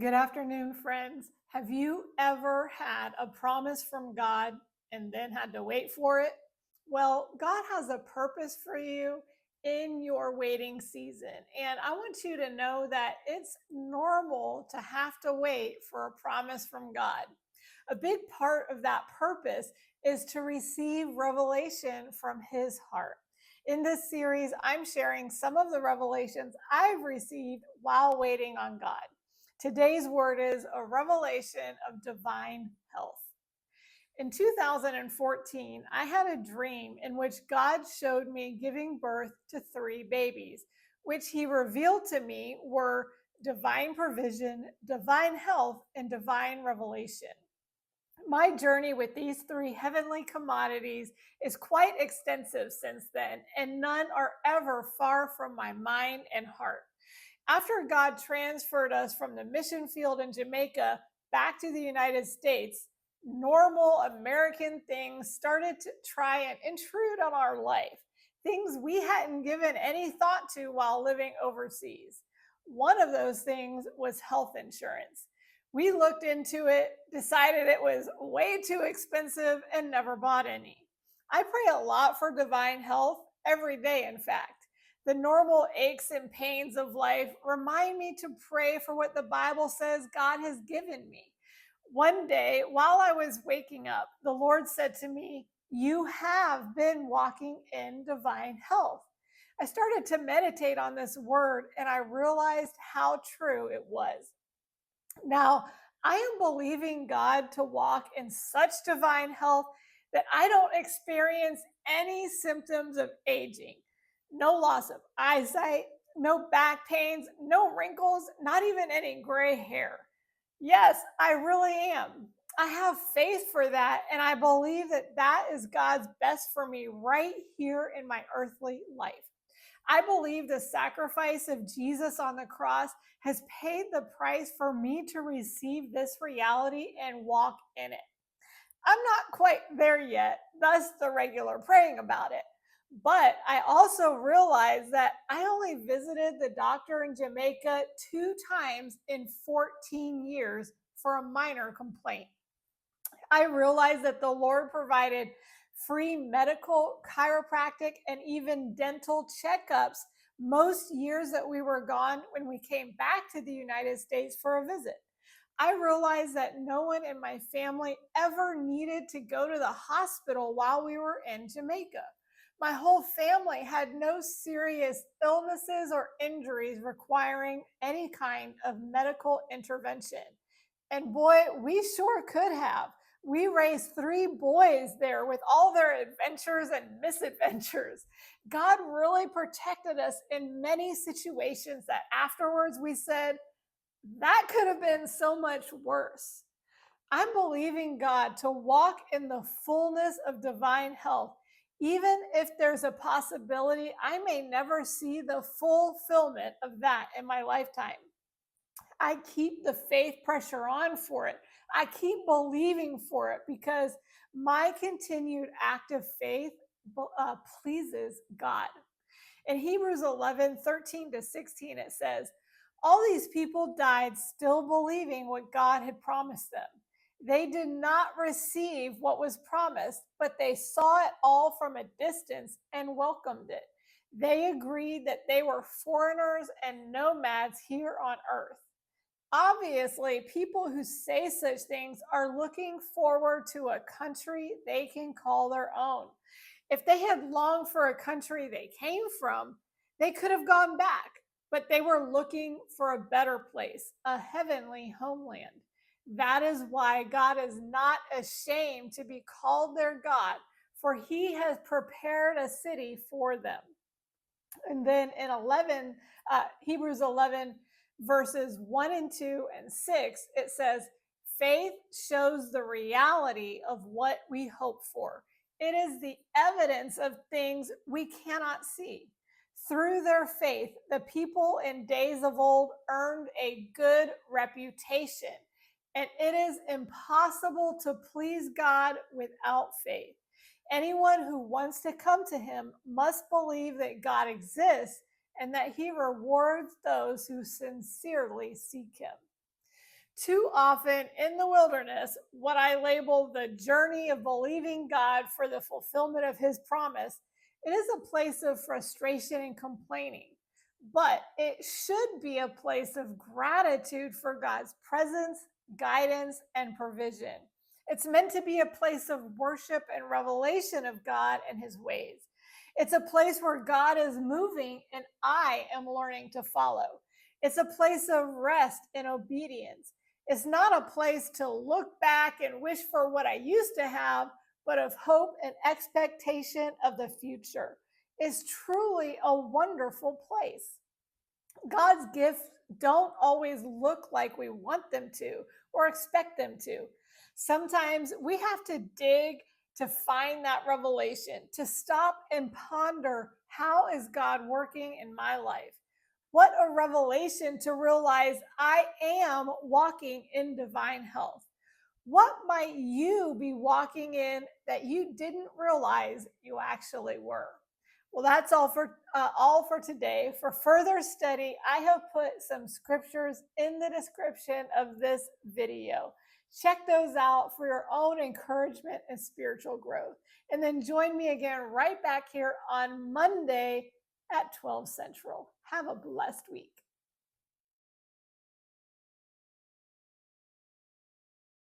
Good afternoon, friends. Have you ever had a promise from God and then had to wait for it? Well, God has a purpose for you in your waiting season. And I want you to know that it's normal to have to wait for a promise from God. A big part of that purpose is to receive revelation from His heart. In this series, I'm sharing some of the revelations I've received while waiting on God. Today's word is a revelation of divine health. In 2014, I had a dream in which God showed me giving birth to three babies, which He revealed to me were divine provision, divine health, and divine revelation. My journey with these three heavenly commodities is quite extensive since then, and none are ever far from my mind and heart. After God transferred us from the mission field in Jamaica back to the United States, normal American things started to try and intrude on our life, things we hadn't given any thought to while living overseas. One of those things was health insurance. We looked into it, decided it was way too expensive, and never bought any. I pray a lot for divine health every day, in fact. The normal aches and pains of life remind me to pray for what the Bible says God has given me. One day, while I was waking up, the Lord said to me, "You have been walking in divine health." I started to meditate on this word and I realized how true it was. Now, I am believing God to walk in such divine health that I don't experience any symptoms of aging. No loss of eyesight, no back pains, no wrinkles, not even any gray hair. Yes, I really am. I have faith for that, and I believe that that is God's best for me right here in my earthly life. I believe the sacrifice of Jesus on the cross has paid the price for me to receive this reality and walk in it. I'm not quite there yet, thus the regular praying about it. But I also realize that I only visited the doctor in Jamaica 2 times in 14 years for a minor complaint. I realized that the Lord provided free medical, chiropractic, and even dental checkups most years that we were gone when we came back to the United States for a visit. I realized that no one in my family ever needed to go to the hospital while we were in Jamaica. My whole family had no serious illnesses or injuries requiring any kind of medical intervention. And boy, we sure could have. We raised three boys there with all their adventures and misadventures. God really protected us in many situations that afterwards we said, that could have been so much worse. I'm believing God to walk in the fullness of divine health, even if there's a possibility I may never see the fulfillment of that in my lifetime. I keep the faith pressure on for it. I keep believing for it because my continued active faith pleases God. In Hebrews 11:13-16, it says, all these people died still believing what God had promised them. They did not receive what was promised, but they saw it all from a distance and welcomed it. They agreed that they were foreigners and nomads here on earth. Obviously, people who say such things are looking forward to a country they can call their own. If they had longed for a country they came from, they could have gone back, but they were looking for a better place, a heavenly homeland. That is why God is not ashamed to be called their God, for He has prepared a city for them. And then in Hebrews 11, verses 1 and 2 and 6, it says, faith shows the reality of what we hope for. It is the evidence of things we cannot see. Through their faith, the people in days of old earned a good reputation. And it is impossible to please God without faith. Anyone who wants to come to Him must believe that God exists and that He rewards those who sincerely seek Him. Too often in the wilderness, what I label the journey of believing God for the fulfillment of his promise, it is a place of frustration and complaining. But it should be a place of gratitude for God's presence, guidance, and provision. It's meant to be a place of worship and revelation of God and his ways. It's a place where God is moving and I am learning to follow. It's a place of rest and obedience. It's not a place to look back and wish for what I used to have, but of hope and expectation of the future. It's truly a wonderful place. God's gifts don't always look like we want them to or expect them to. Sometimes we have to dig to find that revelation, to stop and ponder, how is God working in my life? What a revelation to realize I am walking in divine health. What might you be walking in that you didn't realize you actually were? Well, that's all for today. For further study, I have put some scriptures in the description of this video. Check those out for your own encouragement and spiritual growth. And then join me again right back here on Monday at 12 Central. Have a blessed week.